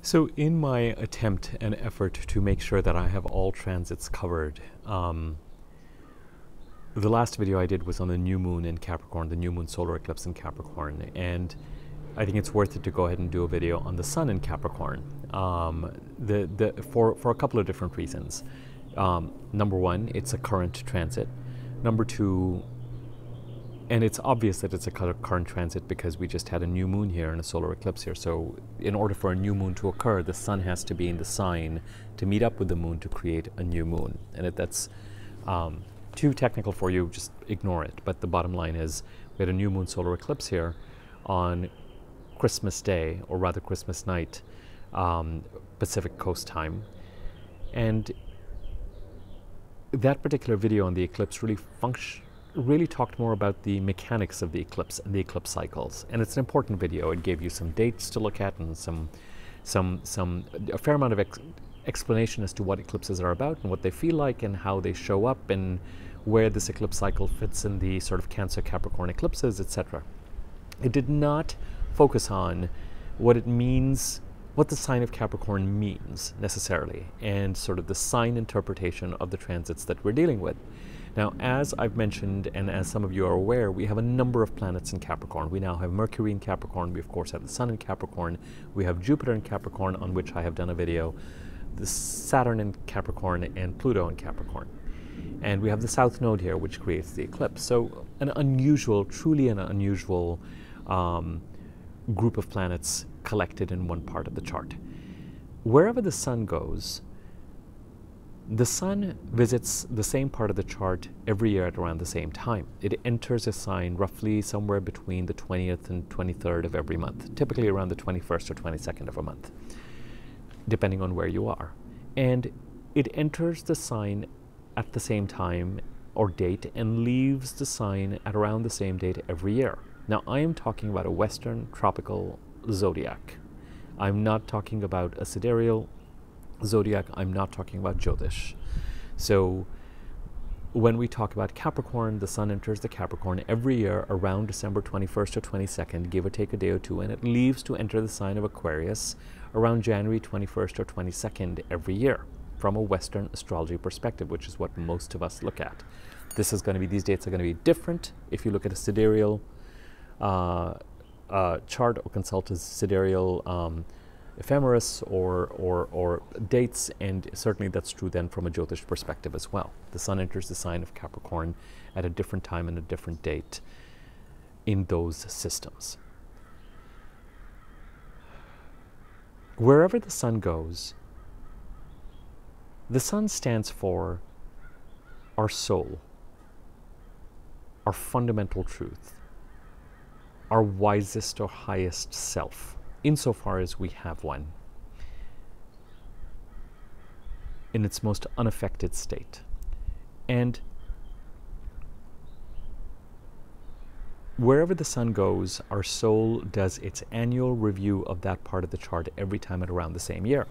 So in my attempt and effort to make sure that I have all transits covered, the last video I did was on the new moon in Capricorn, the new moon solar eclipse in Capricorn, and I think it's worth it to go ahead and do a video on the sun in Capricorn for a couple of different reasons. Number one, it's a current transit. Number two, and it's obvious that it's a current transit because we just had a new moon here and a solar eclipse here. So in order for a new moon to occur, the sun has to be in the sign to meet up with the moon to create a new moon. And if that's too technical for you, just ignore it. But the bottom line is we had a new moon solar eclipse here on Christmas Day, or rather Christmas night, Pacific Coast time. And that particular video on the eclipse really talked more about the mechanics of the eclipse and the eclipse cycles. And it's an important video. It gave you some dates to look at and a fair amount of explanation as to what eclipses are about and what they feel like and how they show up and where this eclipse cycle fits in the sort of Cancer Capricorn eclipses, etc. It did not focus on what it means, what the sign of Capricorn means necessarily, and sort of the sign interpretation of the transits that we're dealing with. Now, as I've mentioned, and as some of you are aware, we have a number of planets in Capricorn. We now have Mercury in Capricorn. We, of course, have the Sun in Capricorn. We have Jupiter in Capricorn, on which I have done a video, the Saturn in Capricorn, and Pluto in Capricorn. And we have the South Node here, which creates the eclipse. So an unusual, truly an unusual group of planets collected in one part of the chart. Wherever the Sun goes, the Sun visits the same part of the chart every year at around the same time. It enters a sign roughly somewhere between the 20th and 23rd of every month, typically around the 21st or 22nd of a month, depending on where you are. And it enters the sign at the same time or date and leaves the sign at around the same date every year. Now, I am talking about a Western tropical zodiac. I'm not talking about a sidereal zodiac. I'm not talking about Jyotish. So when we talk about Capricorn, the Sun enters the Capricorn every year around December 21st or 22nd, give or take a day or two, and it leaves to enter the sign of Aquarius around January 21st or 22nd every year from a Western astrology perspective, which is what most of us look at. These dates are going to be different if you look at a sidereal chart or consult a sidereal ephemeris or dates, and certainly that's true then from a Jyotish perspective as well. The Sun enters the sign of Capricorn at a different time and a different date in those systems. Wherever the Sun goes, the Sun stands for our soul, our fundamental truth, our wisest or highest self, insofar as we have one, in its most unaffected state. And wherever the Sun goes, our soul does its annual review of that part of the chart every time at around the same year.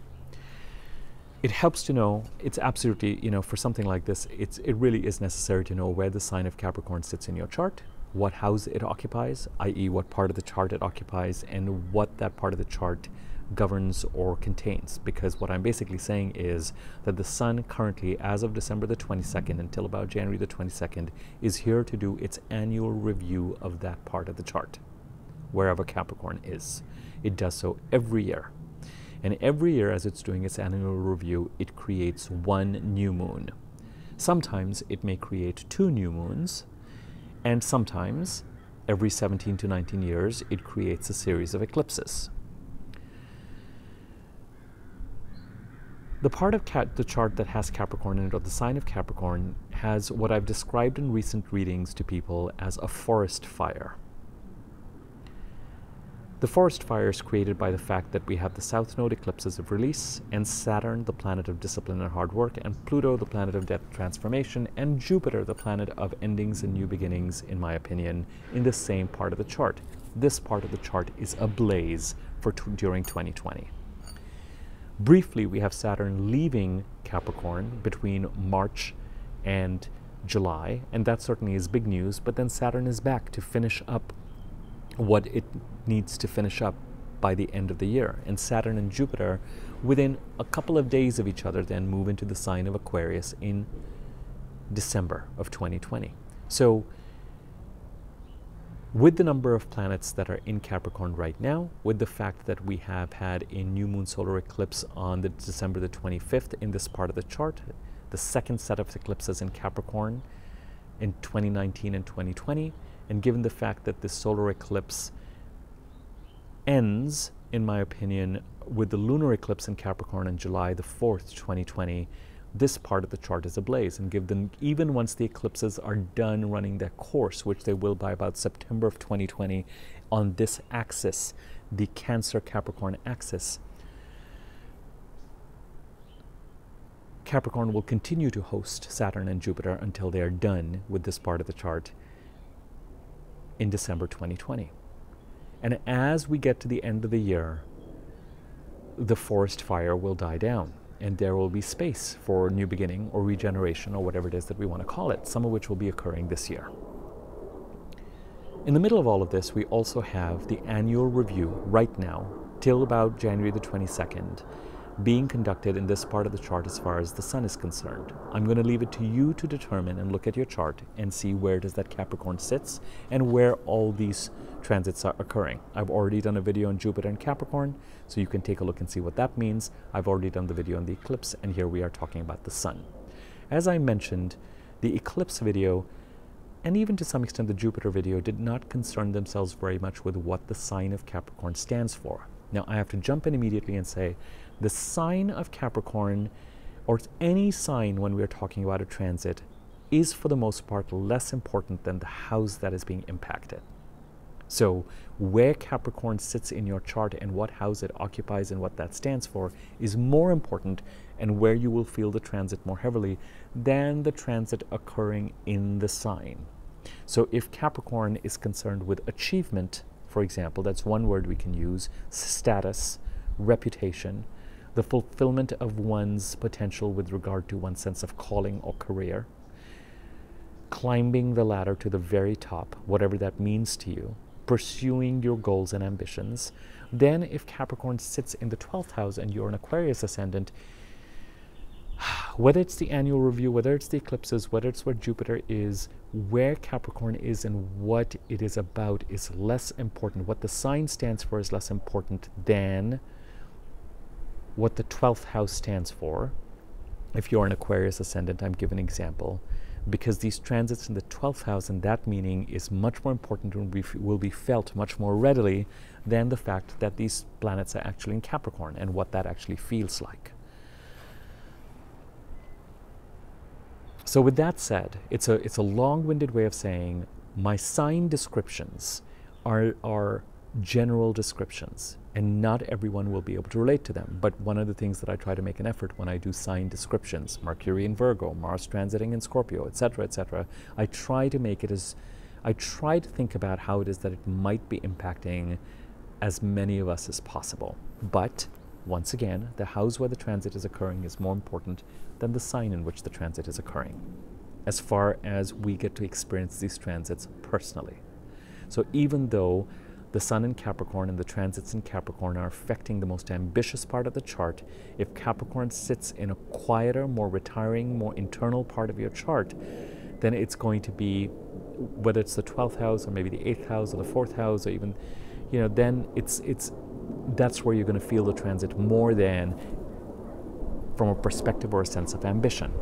It helps to know, it's absolutely, for something like this, it really is necessary to know where the sign of Capricorn sits in your chart, what house it occupies, i.e. what part of the chart it occupies, and what that part of the chart governs or contains. Because what I'm basically saying is that the Sun currently, as of December the 22nd until about January the 22nd, is here to do its annual review of that part of the chart, wherever Capricorn is. It does so every year. And every year, as it's doing its annual review, it creates one new moon. Sometimes it may create two new moons, and sometimes, every 17 to 19 years, it creates a series of eclipses. The part of the chart that has Capricorn in it, or the sign of Capricorn, has what I've described in recent readings to people as a forest fire. The forest fire is created by the fact that we have the South Node eclipses of release, and Saturn, the planet of discipline and hard work, and Pluto, the planet of death and transformation, and Jupiter, the planet of endings and new beginnings, in my opinion, in the same part of the chart. This part of the chart is ablaze during 2020. Briefly, we have Saturn leaving Capricorn between March and July, and that certainly is big news, but then Saturn is back to finish up what it needs to finish up by the end of the year. And Saturn and Jupiter, within a couple of days of each other, then move into the sign of Aquarius in December of 2020. So with the number of planets that are in Capricorn right now, with the fact that we have had a new moon solar eclipse on December the 25th in this part of the chart, the second set of eclipses in Capricorn in 2019 and 2020, and given the fact that this solar eclipse ends, in my opinion, with the lunar eclipse in Capricorn on July the 4th, 2020, this part of the chart is ablaze, and give them, even once the eclipses are done running their course, which they will by about September of 2020, on this axis, the Cancer-Capricorn axis, Capricorn will continue to host Saturn and Jupiter until they are done with this part of the chart in December 2020. And as we get to the end of the year, the forest fire will die down, and there will be space for new beginning or regeneration or whatever it is that we want to call it, some of which will be occurring this year. In the middle of all of this, we also have the annual review right now, till about January the 22nd, being conducted in this part of the chart as far as the sun is concerned. I'm going to leave it to you to determine and look at your chart and see where does that Capricorn sits and where all these transits are occurring. I've already done a video on Jupiter and Capricorn, so you can take a look and see what that means. I've already done the video on the eclipse, and here we are talking about the sun. As I mentioned, the eclipse video, and even to some extent the Jupiter video, did not concern themselves very much with what the sign of Capricorn stands for. Now, I have to jump in immediately and say, the sign of Capricorn, or any sign when we're talking about a transit, is for the most part less important than the house that is being impacted. So where Capricorn sits in your chart and what house it occupies and what that stands for is more important, and where you will feel the transit more heavily than the transit occurring in the sign. So if Capricorn is concerned with achievement, for example, that's one word we can use, status, reputation, the fulfillment of one's potential with regard to one's sense of calling or career, climbing the ladder to the very top, whatever that means to you, pursuing your goals and ambitions. Then if Capricorn sits in the 12th house and you're an Aquarius ascendant, whether it's the annual review, whether it's the eclipses, whether it's where Jupiter is, where Capricorn is and what it is about is less important. What the sign stands for is less important than what the 12th house stands for. If you're an Aquarius ascendant, I'm giving an example, because these transits in the 12th house and that meaning is much more important and will be felt much more readily than the fact that these planets are actually in Capricorn and what that actually feels like. So with that said, it's a long-winded way of saying my sign descriptions are general descriptions, and not everyone will be able to relate to them. But one of the things that I try to make an effort when I do sign descriptions, Mercury in Virgo, Mars transiting in Scorpio, etc., I try to make it I try to think about how it is that it might be impacting as many of us as possible. But once again, the house where the transit is occurring is more important than the sign in which the transit is occurring, as far as we get to experience these transits personally. So even though the sun in Capricorn and the transits in Capricorn are affecting the most ambitious part of the chart, if Capricorn sits in a quieter, more retiring, more internal part of your chart, then it's going to be, whether it's the 12th house or maybe the 8th house or the 4th house, or even, then that's where you're going to feel the transit more than from a perspective or a sense of ambition.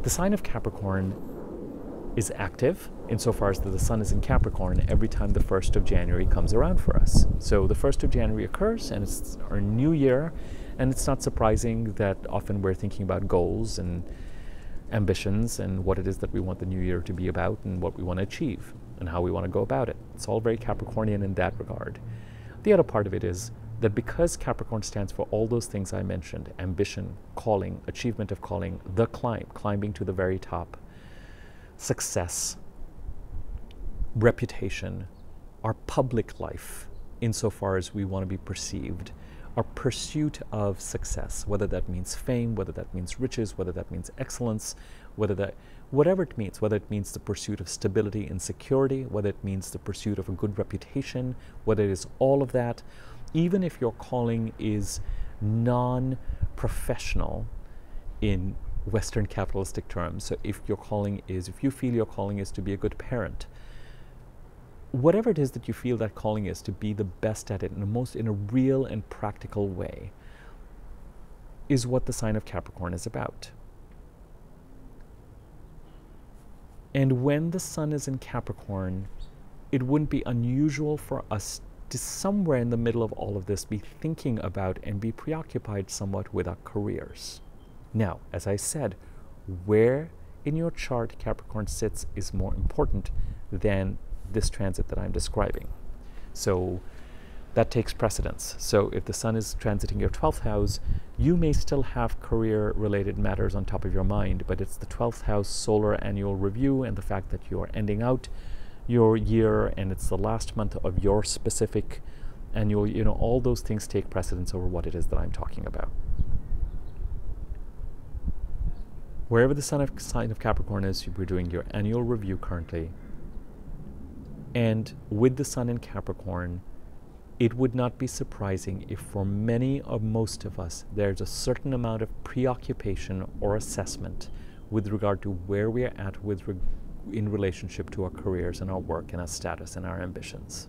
The sign of Capricorn is active insofar as that the sun is in Capricorn every time the 1st of January comes around for us. So the 1st of January occurs and it's our new year, and it's not surprising that often we're thinking about goals and ambitions and what it is that we want the new year to be about and what we want to achieve and how we want to go about it. It's all very Capricornian in that regard. The other part of it is that because Capricorn stands for all those things I mentioned, ambition, calling, achievement of calling, the climb, climbing to the very top, success, reputation, our public life, insofar as we want to be perceived, our pursuit of success, whether that means fame, whether that means riches, whether that means excellence, whatever it means, whether it means the pursuit of stability and security, whether it means the pursuit of a good reputation, whether it is all of that, even if your calling is non-professional in Western capitalistic terms. So if you feel your calling is to be a good parent, whatever it is that you feel that calling is, to be the best at it in a real and practical way, is what the sign of Capricorn is about. And when the sun is in Capricorn, it wouldn't be unusual for us to, somewhere in the middle of all of this, be thinking about and be preoccupied somewhat with our careers. Now, as I said, where in your chart Capricorn sits is more important than this transit that I'm describing. So that takes precedence. So if the sun is transiting your 12th house, you may still have career-related matters on top of your mind, but it's the 12th house solar annual review and the fact that you are ending out your year and it's the last month of your specific annual, all those things take precedence over what it is that I'm talking about. Wherever the sign of Capricorn is, we're doing your annual review currently. And with the sun in Capricorn, it would not be surprising if for many or most of us, there's a certain amount of preoccupation or assessment with regard to where we are at in relationship to our careers and our work and our status and our ambitions.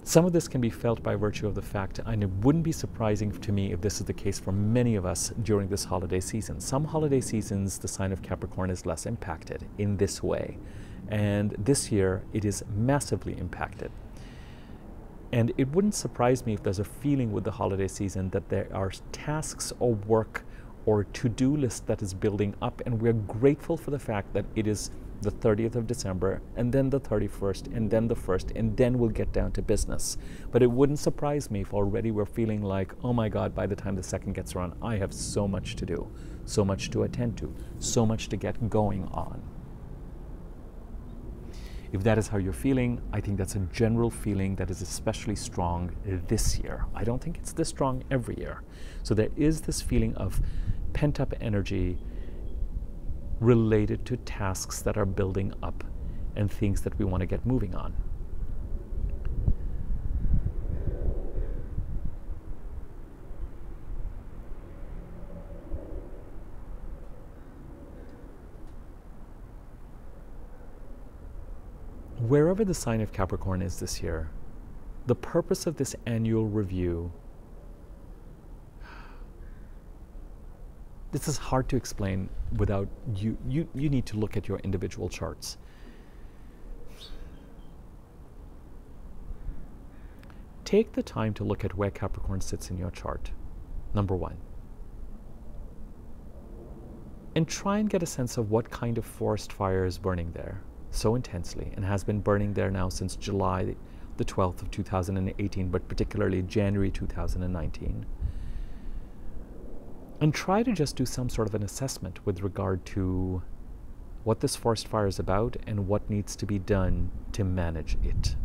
Some of this can be felt by virtue of the fact, and it wouldn't be surprising to me if this is the case for many of us during this holiday season. Some holiday seasons, the sign of Capricorn is less impacted in this way. And this year, it is massively impacted. And it wouldn't surprise me if there's a feeling with the holiday season that there are tasks or work or to-do list that is building up, and we're grateful for the fact that it is the 30th of December, and then the 31st, and then the 1st, and then we'll get down to business. But it wouldn't surprise me if already we're feeling like, oh my God, by the time the 2nd gets around, I have so much to do, so much to attend to, so much to get going on. If that is how you're feeling, I think that's a general feeling that is especially strong this year. I don't think it's this strong every year. So there is this feeling of pent-up energy related to tasks that are building up and things that we want to get moving on. Wherever the sign of Capricorn is this year, the purpose of this annual review, this is hard to explain without you need to look at your individual charts. Take the time to look at where Capricorn sits in your chart, number one. And try and get a sense of what kind of forest fire is burning there so intensely and has been burning there now since July the 12th of 2018, but particularly January 2019. And try to just do some sort of an assessment with regard to what this forest fire is about and what needs to be done to manage it.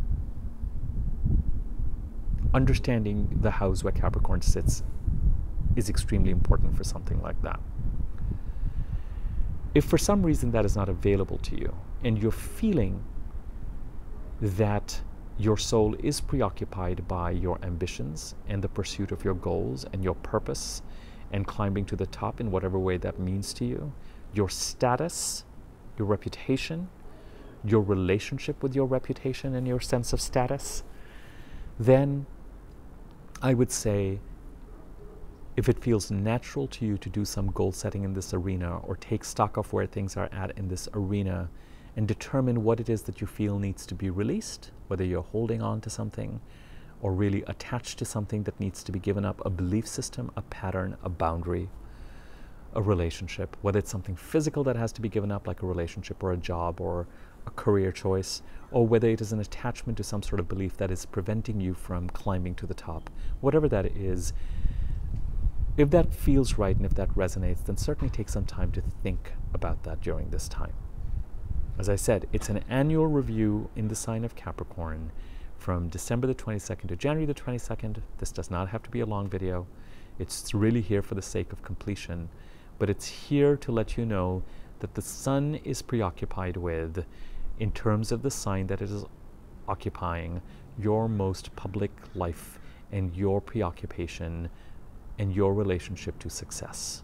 Understanding the house where Capricorn sits is extremely important for something like that. If for some reason that is not available to you, and you're feeling that your soul is preoccupied by your ambitions and the pursuit of your goals and your purpose and climbing to the top in whatever way that means to you, your status, your reputation, your relationship with your reputation and your sense of status, then I would say, if it feels natural to you to do some goal setting in this arena or take stock of where things are at in this arena and determine what it is that you feel needs to be released, whether you're holding on to something or really attached to something that needs to be given up, a belief system, a pattern, a boundary, a relationship, whether it's something physical that has to be given up like a relationship or a job or a career choice, or whether it is an attachment to some sort of belief that is preventing you from climbing to the top, whatever that is. If that feels right and if that resonates, then certainly take some time to think about that during this time. As I said, it's an annual review in the sign of Capricorn from December the 22nd to January the 22nd. This does not have to be a long video. It's really here for the sake of completion. but it's here to let you know that the sun is preoccupied with, in terms of the sign that it is occupying, your most public life and your preoccupation and your relationship to success.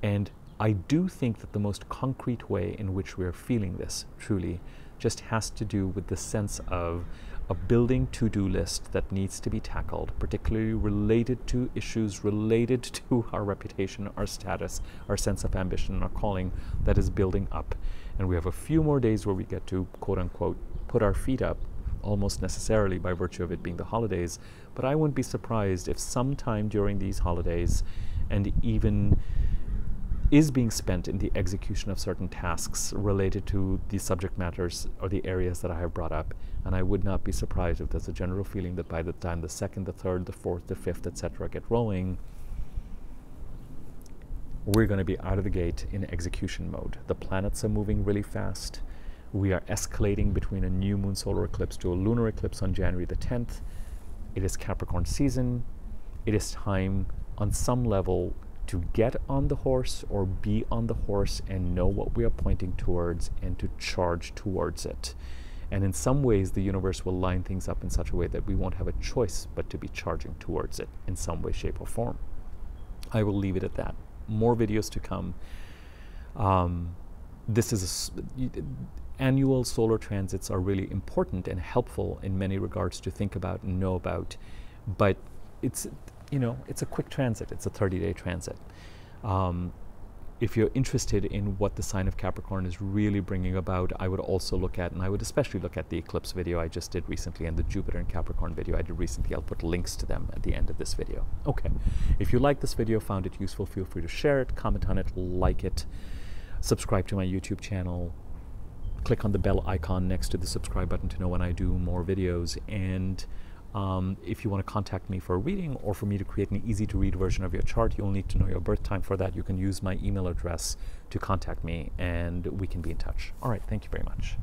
And I do think that the most concrete way in which we're feeling this truly just has to do with the sense of a building to-do list that needs to be tackled, particularly related to issues related to our reputation, our status, our sense of ambition, and our calling that is building up. And we have a few more days where we get to, quote unquote, put our feet up, almost necessarily by virtue of it being the holidays. But I wouldn't be surprised if sometime during these holidays, and even is being spent in the execution of certain tasks related to the subject matters or the areas that I have brought up. And I would not be surprised if there's a general feeling that by the time the 2nd, the 3rd, the 4th, the 5th, etc. get rolling, we're going to be out of the gate in execution mode. The planets are moving really fast. We are escalating between a new moon solar eclipse to a lunar eclipse on January the 10th. It is Capricorn season. It is time on some level to get on the horse or be on the horse and know what we are pointing towards and to charge towards it. And in some ways, the universe will line things up in such a way that we won't have a choice but to be charging towards it in some way, shape, or form. I will leave it at that. More videos to come. This is annual solar transits are really important and helpful in many regards to think about and know about, but it's, you know, it's a quick transit. It's a 30-day transit. If you're interested in what the sign of Capricorn is really bringing about, I would also look at, and I would especially look at the eclipse video I just did recently and the Jupiter and Capricorn video I did recently. I'll put links to them at the end of this video. Okay. If you liked this video, found it useful, feel free to share it, comment on it, like it, subscribe to my YouTube channel, click on the bell icon next to the subscribe button to know when I do more videos. And if you want to contact me for a reading or for me to create an easy-to-read version of your chart, you'll need to know your birth time. For that, you can use my email address to contact me, and we can be in touch. All right, thank you very much.